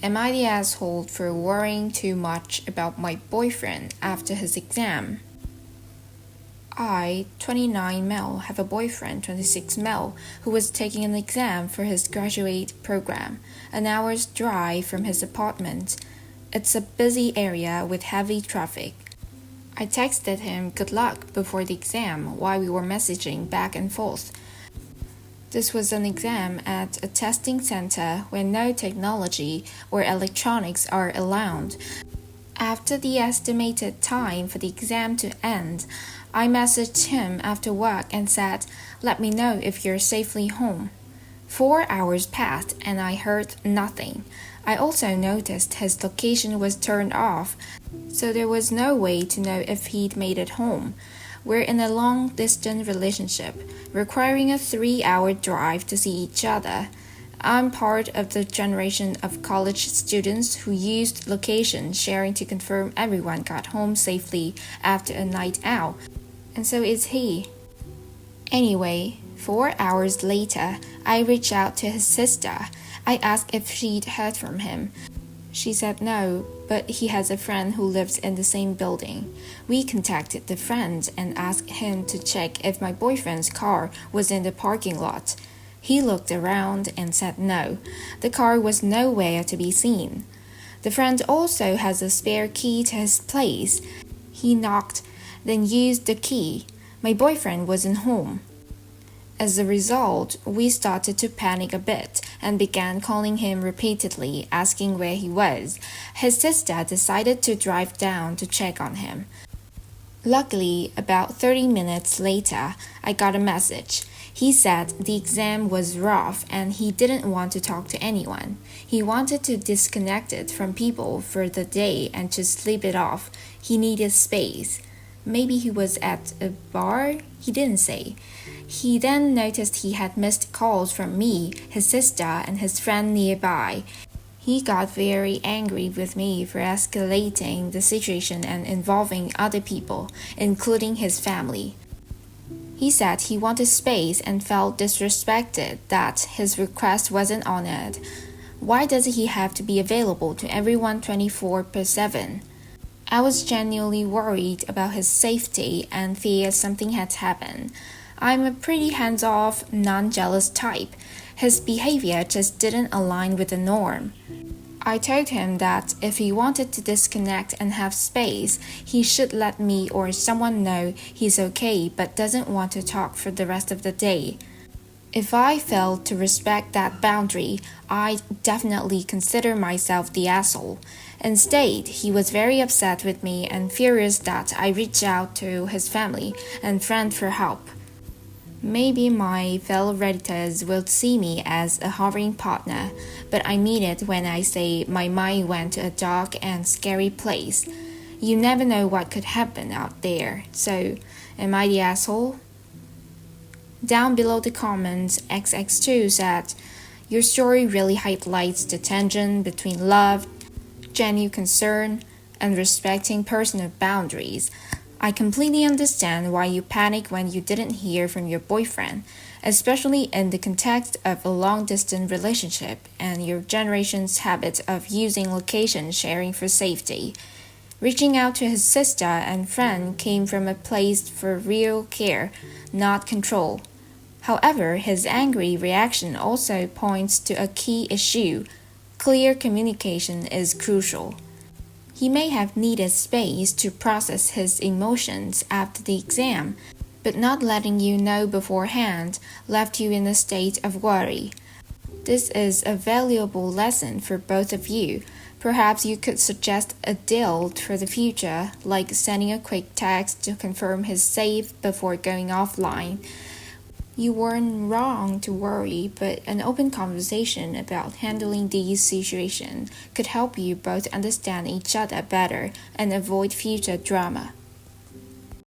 Am I the asshole for worrying too much about my boyfriend after his exam? I, 29 male, have a boyfriend, 26 male, who was taking an exam for his graduate program, an hour's drive from his apartment. It's a busy area with heavy traffic. I texted him good luck before the exam while we were messaging back and forth. This was an exam at a testing center where no technology or electronics are allowed. After the estimated time for the exam to end, I messaged him after work and said, "Let me know if you're safely home." 4 hours passed and I heard nothing. I also noticed his location was turned off, so there was no way to know if he'd made it home. We're in a long-distance relationship, requiring a 3-hour drive to see each other. I'm part of the generation of college students who used location sharing to confirm everyone got home safely after a night out, and so is he. Anyway, 4 hours later, I reached out to his sister. I asked if she'd heard from him. She said no, but he has a friend who lives in the same building. We contacted the friend and asked him to check if my boyfriend's car was in the parking lot. He looked around and said no. The car was nowhere to be seen. The friend also has a spare key to his place. He knocked, then used the key. My boyfriend wasn't home. As a result, we started to panic a bit and began calling him repeatedly, asking where he was. His sister decided to drive down to check on him. Luckily, about 30 minutes later, I got a message. He said the exam was rough and he didn't want to talk to anyone. He wanted to disconnect it from people for the day and just sleep it off. He needed space. Maybe he was at a bar? He didn't say. He then noticed he had missed calls from me, his sister, and his friend nearby. He got very angry with me for escalating the situation and involving other people, including his family. He said he wanted space and felt disrespected that his request wasn't honored. Why does he have to be available to everyone 24/7? I was genuinely worried about his safety and feared something had happened. I'm a pretty hands-off, non-jealous type. His behavior just didn't align with the norm. I told him that if he wanted to disconnect and have space, he should let me or someone know he's okay but doesn't want to talk for the rest of the day. If I failed to respect that boundary, I'd definitely consider myself the asshole. Instead, he was very upset with me and furious that I reached out to his family and friend for help. Maybe my fellow Redditors will see me as a hovering partner, but I mean it when I say my mind went to a dark and scary place. You never know what could happen out there, so am I the asshole? Down below the comments, XX2 said, "Your story really highlights the tension between love, genuine concern, and respecting personal boundaries. I completely understand why you panic when you didn't hear from your boyfriend, especially in the context of a long-distance relationship and your generation's habit of using location sharing for safety. Reaching out to his sister and friend came from a place for real care, not control. However, his angry reaction also points to a key issue. Clear communication is crucial. He may have needed space to process his emotions after the exam, but not letting you know beforehand left you in a state of worry. This is a valuable lesson for both of you. Perhaps you could suggest a deal for the future, like sending a quick text to confirm he's safe before going offline. You weren't wrong to worry, but an open conversation about handling these situations could help you both understand each other better and avoid future drama.